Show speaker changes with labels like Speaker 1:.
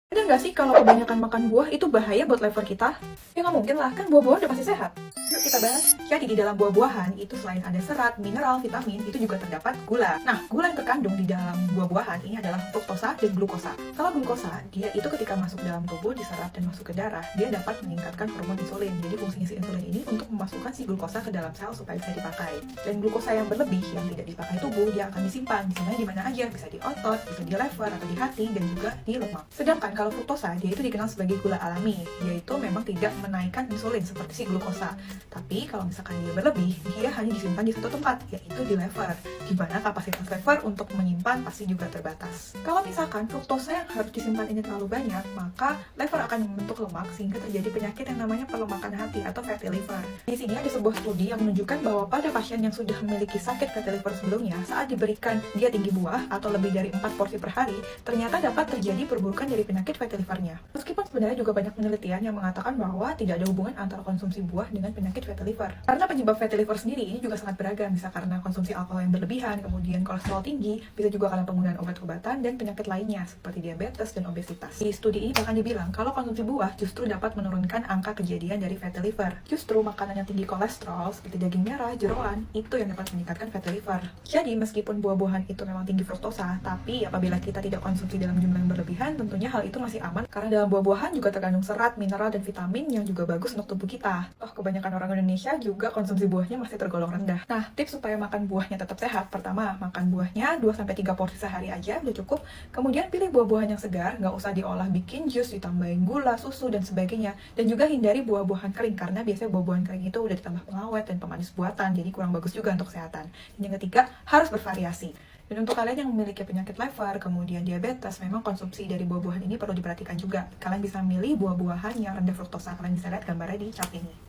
Speaker 1: Ada nggak sih kalau kebanyakan makan buah itu bahaya buat liver kita? Ya nggak mungkin lah, kan buah-buahan udah pasti sehat. Yuk kita bahas. Jadi di dalam buah-buahan itu selain ada serat, mineral, vitamin, itu juga terdapat gula. Nah, gula yang terkandung di dalam buah-buahan ini adalah fruktosa dan glukosa. Kalau glukosa, dia itu ketika masuk dalam tubuh, diserap dan masuk ke darah, dia dapat meningkatkan hormon insulin. Jadi fungsinya si insulin ini untuk memasukkan si glukosa ke dalam sel supaya bisa dipakai. Dan glukosa yang berlebih yang tidak dipakai tubuh, dia akan disimpan di mana aja, bisa di otot, bisa di liver atau di hati, dan juga di lemak. Sedangkan kalau fruktosa, dia itu dikenal sebagai gula alami, yaitu memang tidak menaikkan insulin seperti si glukosa. Tapi kalau misalkan dia berlebih, dia hanya disimpan di satu tempat, yaitu di liver, di mana kapasitas liver untuk menyimpan pasti juga terbatas. Kalau misalkan fruktosa yang harus disimpan ini terlalu banyak, maka liver akan membentuk lemak sehingga terjadi penyakit yang namanya perlemakan hati atau fatty liver. Di sini ada sebuah studi yang menunjukkan bahwa pada pasien yang sudah memiliki sakit fatty liver sebelumnya, saat diberikan dia tinggi buah atau lebih dari 4 porsi per hari, ternyata dapat terjadi perburukan dari penyakit fatty livernya. Meskipun sebenarnya juga banyak penelitian yang mengatakan bahwa tidak ada hubungan antara konsumsi buah dengan penyakit fatty liver. Karena penyebab fatty liver sendiri ini juga sangat beragam, bisa karena konsumsi alkohol yang berlebihan, kemudian kolesterol tinggi, bisa juga karena penggunaan obat-obatan dan penyakit lainnya seperti diabetes dan obesitas. Di studi ini bahkan dibilang kalau konsumsi buah justru dapat menurunkan angka kejadian dari fatty liver. Justru makanan yang tinggi kolesterol seperti daging merah, jeroan, itu yang dapat meningkatkan fatty liver. Jadi meskipun buah-buahan itu memang tinggi fruktosa, tapi apabila kita tidak konsumsi dalam jumlah yang berlebihan, tentunya hal itu masih aman karena dalam buah-buahan juga terkandung serat, mineral, dan vitamin yang juga bagus untuk tubuh kita. Kebanyakan orang Indonesia juga konsumsi buahnya masih tergolong rendah. Nah, tips supaya makan buahnya tetap sehat. Pertama, makan buahnya 2-3 porsi sehari aja udah cukup. Kemudian pilih buah-buahan yang segar, nggak usah diolah bikin jus, ditambahin gula, susu, dan sebagainya. Dan juga hindari buah-buahan kering, karena biasanya buah-buahan kering itu udah ditambah pengawet dan pemanis buatan, jadi kurang bagus juga untuk kesehatan. Dan yang ketiga, harus bervariasi. Dan untuk kalian yang memiliki penyakit liver, kemudian diabetes, memang konsumsi dari buah-buahan ini perlu diperhatikan juga. Kalian bisa milih buah-buahan yang rendah fruktosa. Kalian bisa lihat gambarnya di chart ini.